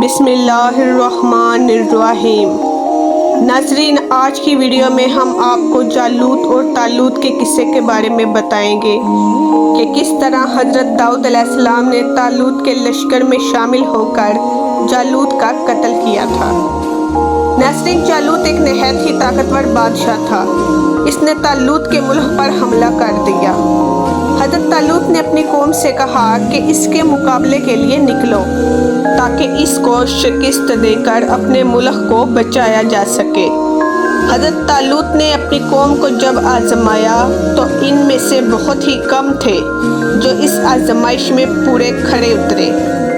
بسم اللہ الرحمن الرحیم۔ ناظرین، آج کی ویڈیو میں ہم آپ کو جالوت اور طالوت کے قصے کے بارے میں بتائیں گے کہ کس طرح حضرت داؤد علیہ السلام نے طالوت کے لشکر میں شامل ہو کر جالوت کا قتل کیا تھا۔ ناظرین، جالوت ایک نہایت ہی طاقتور بادشاہ تھا۔ اس نے طالوت کے ملک پر حملہ کر دیا۔ حضرت طالوت نے اپنی قوم سے کہا کہ اس کے مقابلے کے لیے نکلو تاکہ اس کو شکست دے کر اپنے ملک کو بچایا جا سکے۔ حضرت طالوت نے اپنی قوم کو جب آزمایا تو ان میں سے بہت ہی کم تھے جو اس آزمائش میں پورے کھڑے اترے۔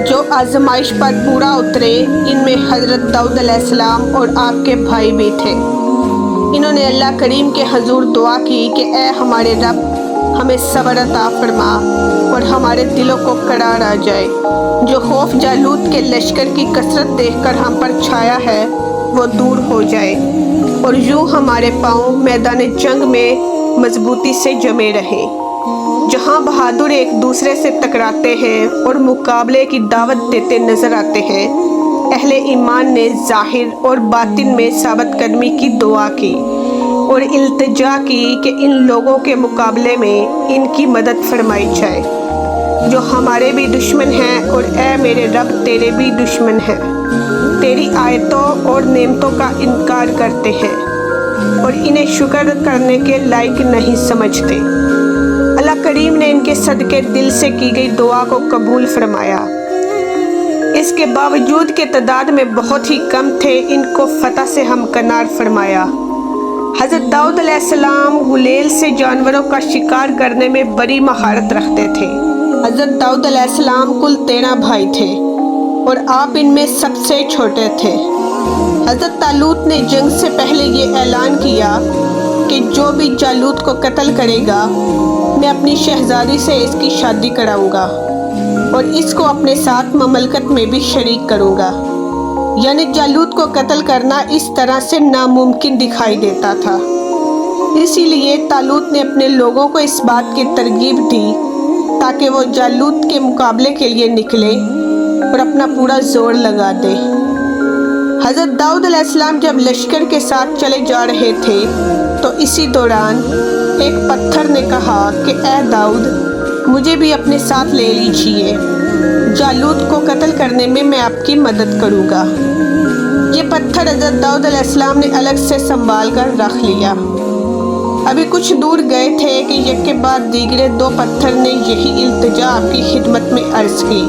جو آزمائش پر پورا اترے ان میں حضرت داؤد علیہ السلام اور آپ کے بھائی بھی تھے۔ انہوں نے اللہ کریم کے حضور دعا کی کہ اے ہمارے رب، ہمیں صبر عطا فرما اور ہمارے دلوں کو قرار آ جائے۔ جو خوف جالوت کے لشکر کی کثرت دیکھ کر ہم پر چھایا ہے وہ دور ہو جائے اور یوں ہمارے پاؤں میدان جنگ میں مضبوطی سے جمے رہیں۔ جہاں بہادر ایک دوسرے سے ٹکراتے ہیں اور مقابلے کی دعوت دیتے نظر آتے ہیں، اہل ایمان نے ظاہر اور باطن میں ثابت قدمی کی دعا کی اور التجا کی کہ ان لوگوں کے مقابلے میں ان کی مدد فرمائی جائے جو ہمارے بھی دشمن ہیں، اور اے میرے رب، تیرے بھی دشمن ہیں، تیری آیتوں اور نعمتوں کا انکار کرتے ہیں اور انہیں شکر کرنے کے لائق نہیں سمجھتے۔ اللہ کریم نے ان کے صدقے دل سے کی گئی دعا کو قبول فرمایا۔ اس کے باوجود کہ تعداد میں بہت ہی کم تھے، ان کو فتح سے ہمکنار فرمایا۔ حضرت داؤد علیہ السلام غلیل سے جانوروں کا شکار کرنے میں بڑی مہارت رکھتے تھے۔ حضرت داؤد علیہ السلام کل 13 بھائی تھے اور آپ ان میں سب سے چھوٹے تھے۔ حضرت طالوت نے جنگ سے پہلے یہ اعلان کیا کہ جو بھی جالوت کو قتل کرے گا میں اپنی شہزادی سے اس کی شادی کراؤں گا اور اس کو اپنے ساتھ مملکت میں بھی شریک کروں گا۔ یعنی جالوت کو قتل کرنا اس طرح سے ناممکن دکھائی دیتا تھا۔ اسی لیے طالوت نے اپنے لوگوں کو اس بات کی ترغیب دی تاکہ وہ جالوت کے مقابلے کے لیے نکلے اور اپنا پورا زور لگا دے۔ حضرت داؤد علیہ السلام جب لشکر کے ساتھ چلے جا رہے تھے تو اسی دوران ایک پتھر نے کہا کہ اے داؤد، مجھے بھی اپنے ساتھ لے لیجیے، جالوت کو قتل کرنے میں میں آپ کی مدد کروں گا۔ یہ پتھر حضرت داؤد علیہ السلام نے الگ سے سنبھال کر رکھ لیا۔ ابھی کچھ دور گئے تھے کہ یک کے بعد دیگرے 2 پتھر نے یہی التجا آپ کی خدمت میں عرض کی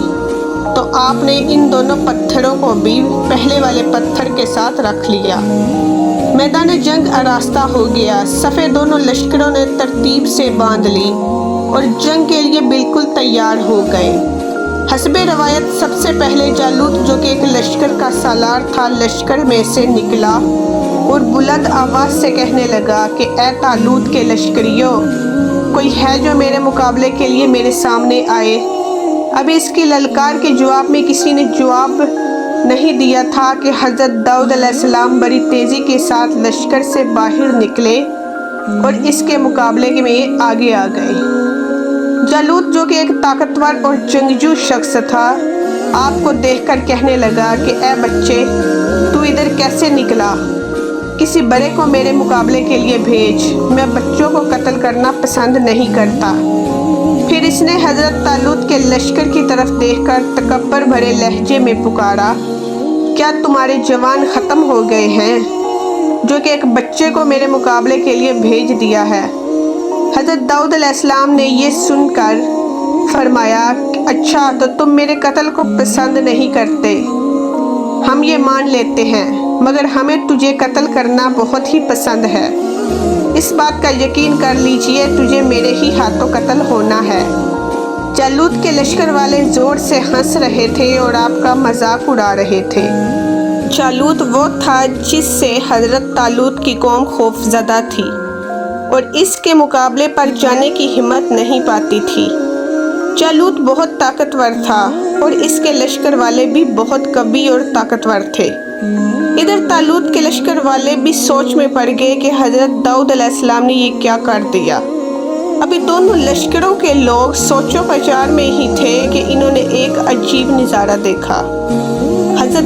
تو آپ نے ان دونوں پتھروں کو بھی پہلے والے پتھر کے ساتھ رکھ لیا۔ میدان جنگ آراستہ ہو گیا۔ صفیں دونوں لشکروں نے ترتیب سے باندھ لی اور جنگ کے لیے بالکل تیار ہو گئے۔ حسب روایت سب سے پہلے جالوت، جو کہ ایک لشکر کا سالار تھا، لشکر میں سے نکلا اور بلند آواز سے کہنے لگا کہ اے طالوت کے لشکریوں، کوئی ہے جو میرے مقابلے کے لیے میرے سامنے آئے؟ ابھی اس کی للکار کے جواب میں کسی نے جواب نہیں دیا تھا کہ حضرت داؤد علیہ السلام بڑی تیزی کے ساتھ لشکر سے باہر نکلے اور اس کے مقابلے میں آگے آ گئے۔ جالوت، جو کہ ایک طاقتور اور جنگجو شخص تھا، آپ کو دیکھ کر کہنے لگا کہ اے بچے، تو ادھر کیسے نکلا؟ کسی بڑے کو میرے مقابلے کے لیے بھیج، میں بچوں کو قتل کرنا پسند نہیں کرتا۔ پھر اس نے حضرت طالوت کے لشکر کی طرف دیکھ کر تکبر بھرے لہجے میں پکارا، کیا تمہارے جوان ختم ہو گئے ہیں جو کہ ایک بچے کو میرے مقابلے کے لیے بھیج دیا ہے؟ حضرت داؤد علیہ السلام نے یہ سن کر فرمایا، اچھا تو تم میرے قتل کو پسند نہیں کرتے، ہم یہ مان لیتے ہیں، مگر ہمیں تجھے قتل کرنا بہت ہی پسند ہے۔ اس بات کا یقین کر لیجئے، تجھے میرے ہی ہاتھوں قتل ہونا ہے۔ جالوت کے لشکر والے زور سے ہنس رہے تھے اور آپ کا مذاق اڑا رہے تھے۔ جالوت وہ تھا جس سے حضرت طالوت کی قوم خوف زدہ تھی اور اس کے مقابلے پر جانے کی ہمت نہیں پاتی تھی۔ جالوت بہت طاقتور تھا اور اس کے لشکر والے بھی بہت قوی اور طاقتور تھے۔ ادھر طالوت کے لشکر والے بھی سوچ میں پڑ گئے کہ حضرت داؤد علیہ السلام نے یہ کیا کر دیا۔ ابھی دونوں لشکروں کے لوگ سوچ و بچار میں ہی تھے کہ انہوں نے ایک عجیب نظارہ دیکھا۔ حضرت